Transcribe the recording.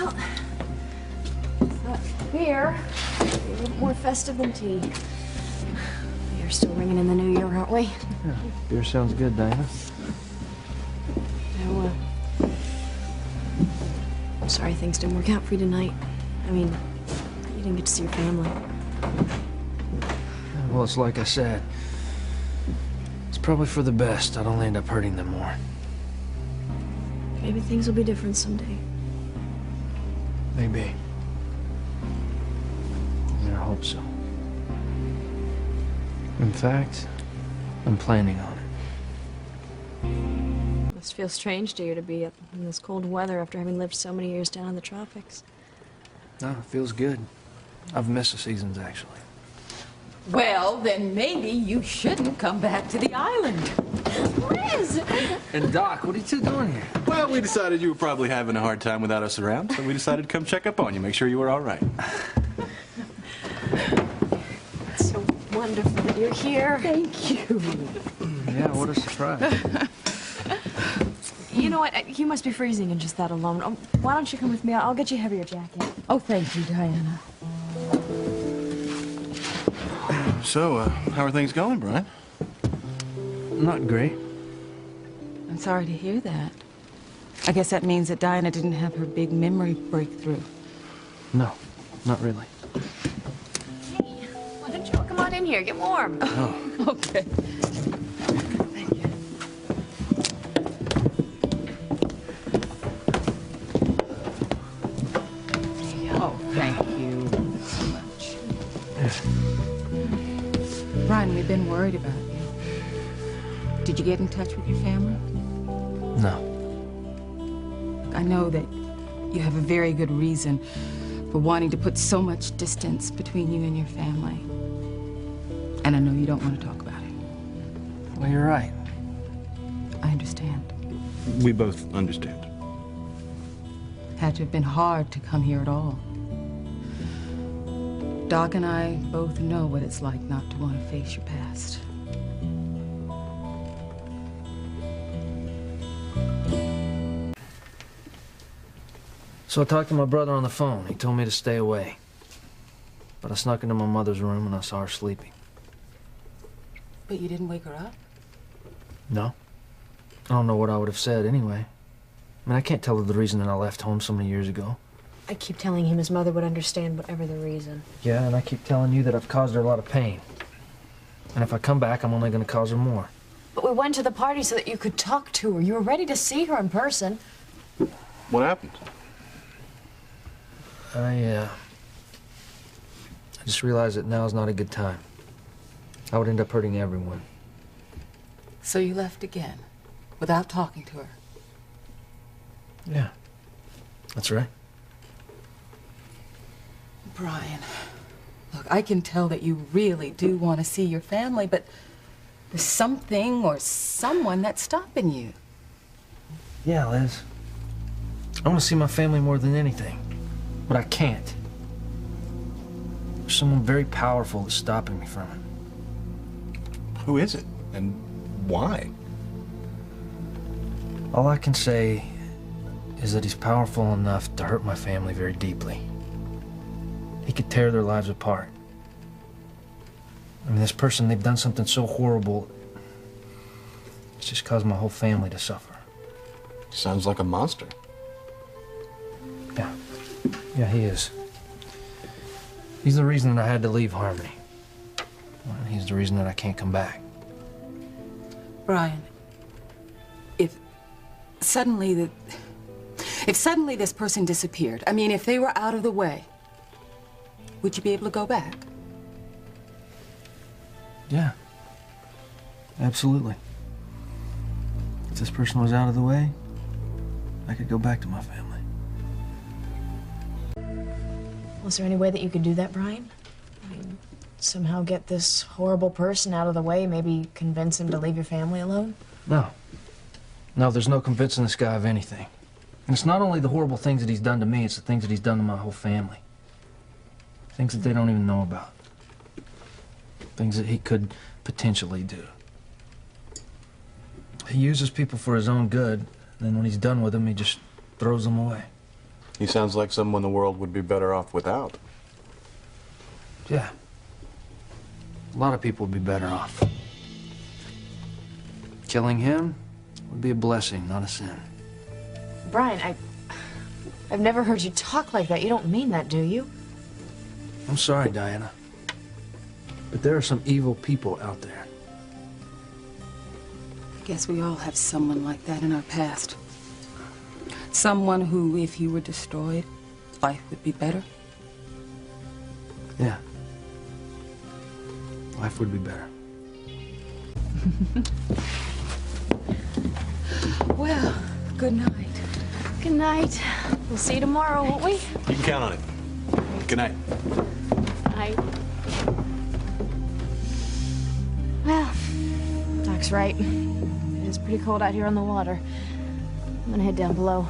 Well, thought beer would be a little more festive than tea. We're still ringing in the new year, aren't we? Yeah, beer sounds good, Diana. No, I'm sorry things didn't work out for you tonight. I mean, you didn't get to see your family. Well, it's like I said. It's probably for the best. I'd only end up hurting them more. Maybe things will be different someday. Maybe. I mean, I hope so. In fact, I'm planning on it. Must feel strange to you to be up in this cold weather after having lived so many years down in the tropics. No, it feels good. I've missed the seasons, actually. Well, then maybe you shouldn't come back to the island. Liz! And Doc, what are you two doing here? Well, we decided you were probably having a hard time without us around, so we decided to come check up on you, make sure you were all right. It's so wonderful that you're here. Thank you. Yeah, what a surprise. You know what? You must be freezing in just that alone. Why don't you come with me? I'll get you a heavier jacket. Oh, thank you, Diana. So, how are things going, Brian? Not great. I'm sorry to hear that. I guess that means that Diana didn't have her big memory breakthrough. No, not really. Hey, why don't you come on in here? Get warm. Oh. Okay. Thank you. Oh, thank you so much. Brian, we've been worried about you. Did you get in touch with your family? No. I know that you have a very good reason for wanting to put so much distance between you and your family. And I know you don't want to talk about it. Well, you're right. I understand. We both understand. Had to have been hard to come here at all. Doc and I both know what it's like not to want to face your past. So I talked to my brother on the phone. He told me to stay away. But I snuck into my mother's room and I saw her sleeping. But you didn't wake her up? No. I don't know what I would have said anyway. I mean, I can't tell her the reason that I left home so many years ago. I keep telling him his mother would understand whatever the reason. Yeah, and I keep telling you that I've caused her a lot of pain. And if I come back, I'm only going to cause her more. But we went to the party so that you could talk to her. You were ready to see her in person. What happened? I just realized that now's not a good time. I would end up hurting everyone. So you left again, without talking to her? Yeah, that's right. Brian, look, I can tell that you really do want to see your family, but there's something or someone that's stopping you. Yeah, Liz. I want to see my family more than anything, but I can't. There's someone very powerful that's stopping me from it. Who is it? And why? All I can say is that he's powerful enough to hurt my family very deeply. He could tear their lives apart. I mean, this person, they've done something so horrible, it's just caused my whole family to suffer. Sounds like a monster. Yeah. Yeah, he is. He's the reason that I had to leave Harmony. And he's the reason that I can't come back. Brian, if suddenly this person disappeared, I mean, if they were out of the way, would you be able to go back? Yeah. Absolutely. If this person was out of the way, I could go back to my family. Was there any way that you could do that, Brian? I mean, somehow get this horrible person out of the way, maybe convince him to leave your family alone? No. No, there's no convincing this guy of anything. And it's not only the horrible things that he's done to me, it's the things that he's done to my whole family. Things that they don't even know about. Things that he could potentially do. He uses people for his own good, and then when he's done with them, he just throws them away. He sounds like someone the world would be better off without. Yeah. A lot of people would be better off. Killing him would be a blessing, not a sin. Brian, I've never heard you talk like that. You don't mean that, do you? I'm sorry, Diana. But there are some evil people out there. I guess we all have someone like that in our past. Someone who, if he were destroyed, life would be better. Yeah. Life would be better. Well, good night. Good night. We'll see you tomorrow, won't we? You can count on it. Good night. Night. Well, Doc's right. It is pretty cold out here on the water. I'm gonna head down below.